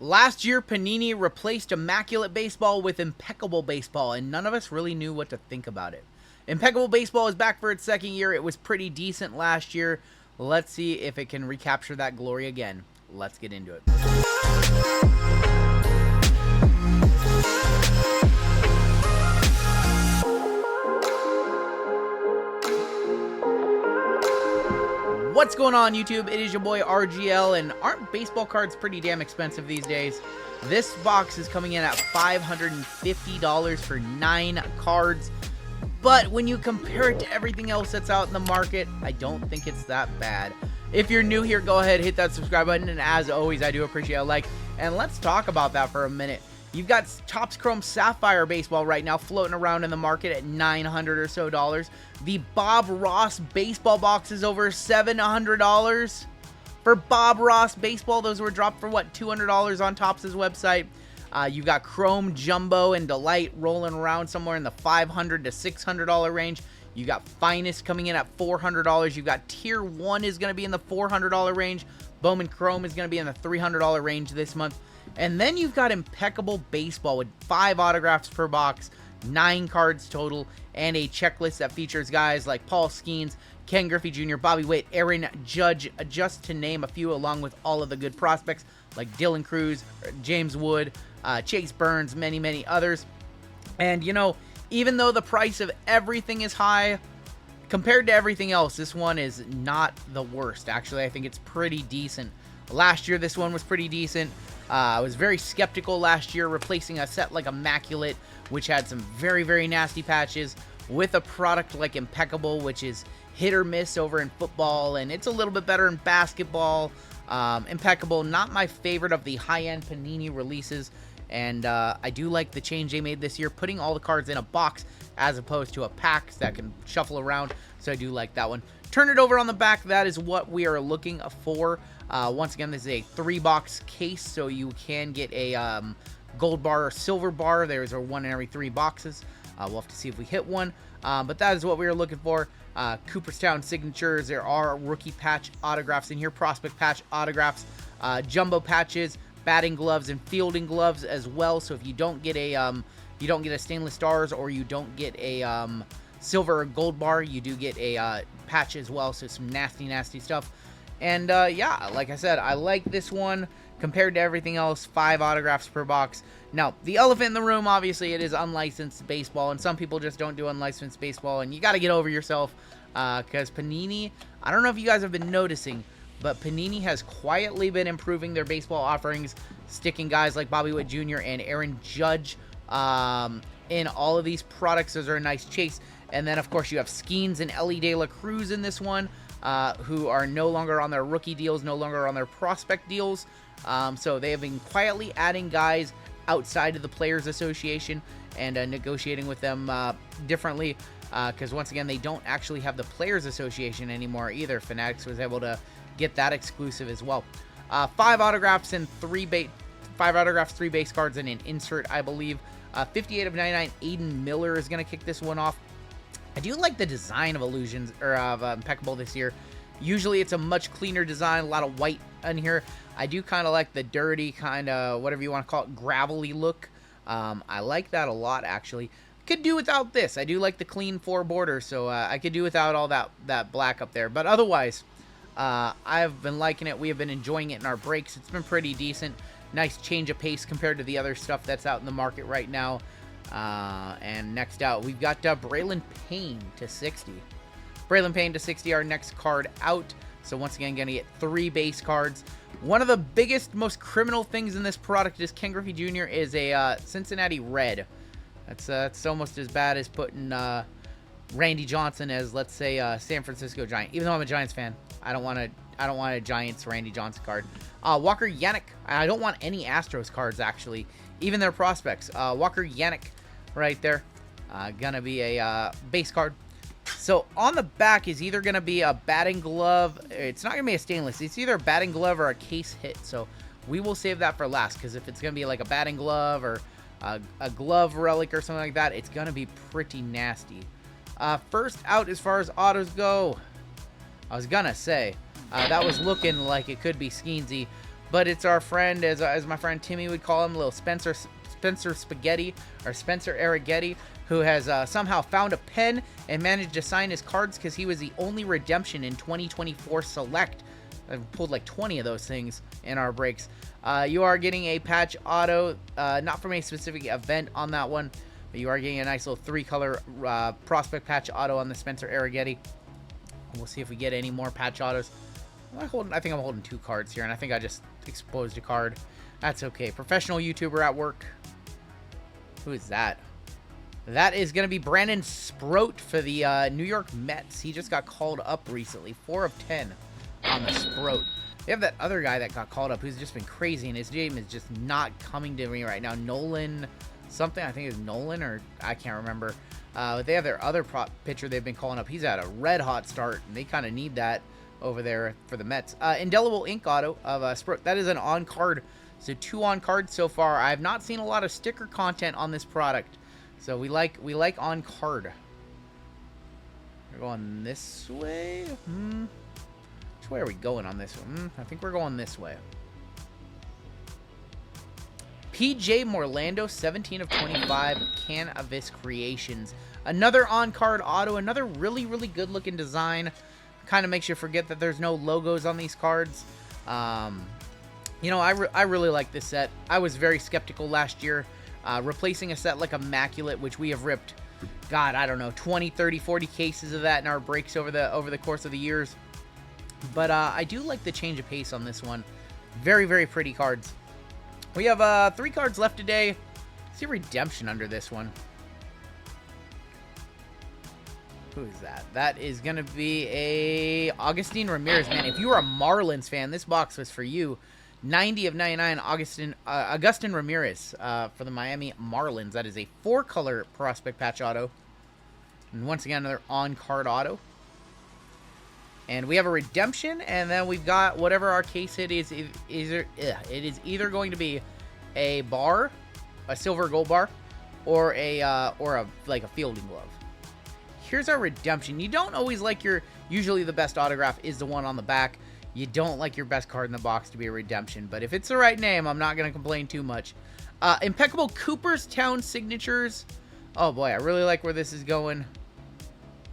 Last year, Panini replaced Immaculate Baseball with Impeccable Baseball, and none of us really knew what to think about it. Impeccable Baseball is back for its second year. It was pretty decent last year. Let's see if it can recapture that glory again. Let's get into it. What's going on, YouTube? It is your boy RGL, and aren't baseball cards pretty damn expensive these days? This box is coming in at $550 for 9 cards, but when you compare it to everything else that's out in the market, I don't think it's that bad. If you're new here, go ahead, hit that subscribe button, and as always, I do appreciate a like, and let's talk about that for a minute. You've got Topps Chrome Sapphire Baseball right now floating around in the market at $900 or so. The Bob Ross Baseball box is over $700 for Bob Ross Baseball. Those were dropped for, what, $200 on Topps' website. You've got Chrome Jumbo and Delight rolling around somewhere in the $500 to $600 range. You got Finest coming in at $400. You've got Tier 1 is going to be in the $400 range. Bowman Chrome is going to be in the $300 range this month. And then you've got Impeccable Baseball with 5 autographs per box, 9 cards total, and a checklist that features guys like Paul Skeens, Ken Griffey Jr., Bobby Witt, Aaron Judge, just to name a few, along with all of the good prospects like Dylan Cruz, James Wood, Chase Burns, many, many others. And, you know, even though the price of everything is high, compared to everything else, this one is not the worst. Actually, I think it's pretty decent. Last year, this one was pretty decent. I was very skeptical last year replacing a set like Immaculate, which had some very, very nasty patches, with a product like Impeccable, which is hit or miss over in football, and it's a little bit better in basketball. Impeccable, not my favorite of the high-end Panini releases, and I do like the change they made this year, putting all the cards in a box as opposed to a pack that can shuffle around, so I do like that one. Turn it over on the back. That is what we are looking for. Once again, this is a 3-box case, so you can get a gold bar or silver bar. There's a 1 in every 3 boxes. We'll have to see if we hit one, but that is what we are looking for. Cooperstown signatures. There are rookie patch autographs in here, prospect patch autographs, jumbo patches, batting gloves, and fielding gloves as well. So if you don't get a stainless stars, or you don't get a silver or gold bar, you do get a patch as well. So some nasty stuff. And yeah, like I said, I like this one compared to everything else. 5 autographs per box. Now, the elephant in the room, obviously, it is unlicensed baseball, and some people just don't do unlicensed baseball, and you got to get over yourself, because Panini, I don't know if you guys have been noticing, but Panini has quietly been improving their baseball offerings, sticking guys like Bobby Witt Jr. and Aaron Judge in all of these products. Those are a nice chase. And then, of course, you have Skeens and Ellie De La Cruz in this one, who are no longer on their rookie deals, no longer on their prospect deals. So they have been quietly adding guys outside of the Players Association and negotiating with them differently, because once again, they don't actually have the Players Association anymore either. Fanatics was able to get that exclusive as well. 5 autographs and 3 base cards and an insert, I believe. 58 of 99. Aiden Miller is going to kick this one off. I do like the design of Impeccable this year. Usually it's a much cleaner design, a lot of white in here. I do kind of like the dirty, kind of, whatever you want to call it, gravelly look. I like that a lot, actually. Could do without this. I do like the clean 4 borders, so I could do without all that black up there. But otherwise, I've been liking it. We have been enjoying it in our breaks. It's been pretty decent. Nice change of pace compared to the other stuff that's out in the market right now. And next out, we've got Braylon Payne to 60. Braylon Payne to 60, our next card out. So once again, going to get 3 base cards. One of the biggest, most criminal things in this product is Ken Griffey Jr. is a Cincinnati Red. That's almost as bad as putting Randy Johnson as, let's say, San Francisco Giant. Even though I'm a Giants fan, I don't want a Giants Randy Johnson card. Walker Yannick. I don't want any Astros cards, actually, even their prospects. Walker Yannick right there. Gonna be a base card. So on the back is either going to be a batting glove. It's not going to be a stainless. It's either a batting glove or a case hit. So we will save that for last, because if it's going to be like a batting glove or a glove relic or something like that, it's going to be pretty nasty. First out as far as autos go, I was going to say, that was looking like it could be Skeensy, but it's our friend, as my friend Timmy would call him, little Spencer Spaghetti, or Spencer Arrighetti, who has somehow found a pen and managed to sign his cards because he was the only redemption in 2024 Select. I've pulled like 20 of those things in our breaks. You are getting a patch auto, not from a specific event on that one, but you are getting a nice little 3-color prospect patch auto on the Spencer Arrighetti. We'll see if we get any more patch autos. I think I'm holding 2 cards here, and I think I just exposed a card. That's okay. Professional YouTuber at work. Who is that? That is going to be Brandon Sproat for the New York Mets. He just got called up recently. 4 of 10 on the Sproat. They have that other guy that got called up who's just been crazy, and his name is just not coming to me right now. Nolan something. I think it's Nolan, or I can't remember. But they have their other pitcher they've been calling up. He's had a red-hot start, and they kind of need that over there for the Mets. Indelible ink auto of Sproat. That is an on-card. So 2 on-cards so far. I have not seen a lot of sticker content on this product. So we like on-card. We're going this way? Which way are we going on this one? I think we're going this way. PJ Morlando, 17 of 25, Canvas Creations. Another on-card auto, another really, really good-looking design. Kind of makes you forget that there's no logos on these cards. You know, I really like this set. I was very skeptical last year. Replacing a set like Immaculate, which we have ripped, God, I don't know, 20, 30, 40 cases of that in our breaks over the course of the years. But I do like the change of pace on this one. Very, very pretty cards. We have 3 cards left today. See redemption under this one. Who is that? That is going to be a Agustin Ramirez. Man, if you are a Marlins fan, this box was for you. 90 of 99, Agustin Ramirez for the Miami Marlins. That is a 4-color prospect patch auto. And once again, another on-card auto. And we have a redemption, and then we've got whatever our case hit is. It is either going to be a bar, a silver gold bar, or a fielding glove. Here's our redemption. You don't always like usually the best autograph is the one on the back. You don't like your best card in the box to be a redemption, but if it's the right name, I'm not going to complain too much. Impeccable Cooperstown signatures. Oh boy, I really like where this is going.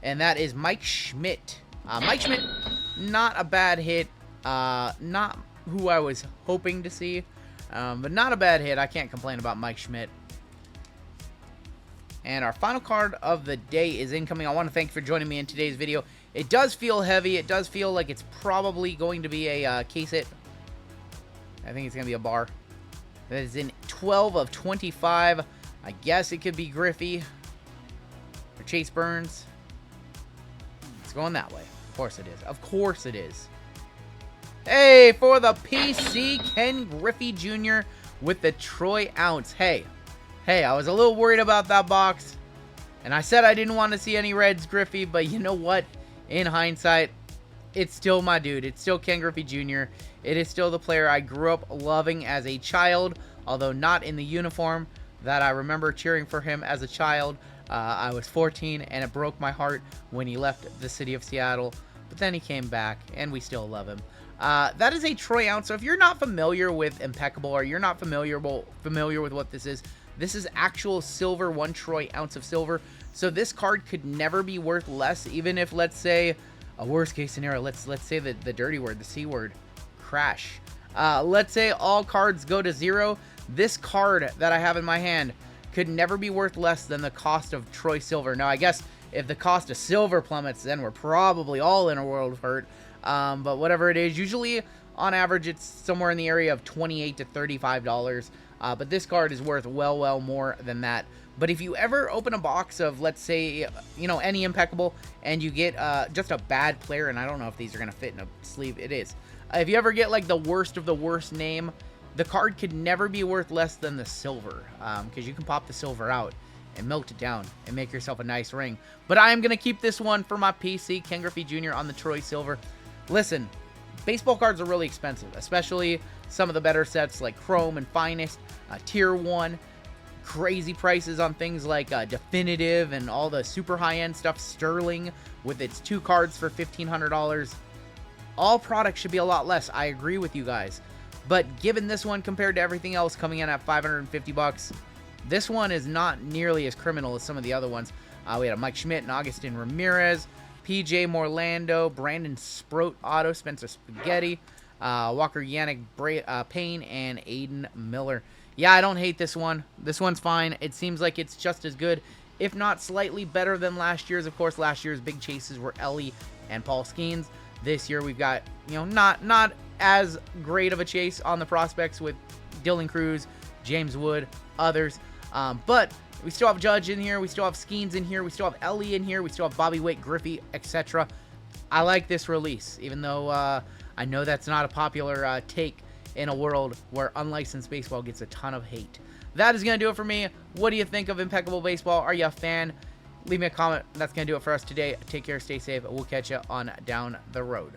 And that is Mike Schmidt. Mike Schmidt, not a bad hit. Not who I was hoping to see, but not a bad hit. I can't complain about Mike Schmidt. And our final card of the day is incoming. I want to thank you for joining me in today's video. It does feel heavy. It does feel like it's probably going to be a case hit. I think it's going to be a bar. That is in 12 of 25. I guess it could be Griffey or Chase Burns. It's going that way. Of course it is. Of course it is. Hey, for the PC, Ken Griffey Jr. with the Troy Ounce. Hey, I was a little worried about that box. And I said I didn't want to see any Reds Griffey, but you know what? In hindsight, it's still my dude. It's still Ken Griffey Jr. It is still the player I grew up loving as a child, although not in the uniform that I remember cheering for him as a child. I was 14, and it broke my heart when he left the city of Seattle, but then he came back, and we still love him. That is a Troy Ounce. So if you're not familiar with Impeccable, or you're not familiar with what this is actual silver, 1 Troy Ounce of silver. So this card could never be worth less, even if, let's say, a worst case scenario, let's say the dirty word, the C word, crash. Let's say all cards go to 0. This card that I have in my hand could never be worth less than the cost of Troy silver. Now, I guess if the cost of silver plummets, then we're probably all in a world of hurt. But whatever it is, usually on average, it's somewhere in the area of $28 to $35. But this card is worth well more than that. But if you ever open a box of, let's say, you know, any Impeccable, and you get just a bad player, and I don't know if these are going to fit in a sleeve. It is. If you ever get, like, the worst of the worst name, the card could never be worth less than the silver, because you can pop the silver out and melt it down and make yourself a nice ring. But I am going to keep this one for my PC, Ken Griffey Jr. on the Troy Silver. Listen, baseball cards are really expensive, especially some of the better sets like Chrome and Finest, Tier 1. Crazy prices on things like Definitive and all the super high-end stuff. Sterling with its 2 cards for $1,500. All products should be a lot less. I agree with you guys. But given this one compared to everything else coming in at 550 bucks, this one is not nearly as criminal as some of the other ones. We had a Mike Schmidt and Augustin Ramirez, PJ Morlando, Brandon Sproat auto, Spencer Spaghetti, Walker Yannick Payne, and Aiden Miller. Yeah, I don't hate this one. This one's fine. It seems like it's just as good, if not slightly better than last year's. Of course, last year's big chases were Ellie and Paul Skeens. This year we've got, not as great of a chase on the prospects with Dylan Cruz, James Wood, others. But we still have Judge in here. We still have Skeens in here. We still have Ellie in here. We still have Bobby Witt, Griffey, etc. I like this release, even though I know that's not a popular take in a world where unlicensed baseball gets a ton of hate. That is going to do it for me. What do you think of Impeccable Baseball? Are you a fan? Leave me a comment. That's going to do it for us today. Take care. Stay safe. We'll catch you on down the road.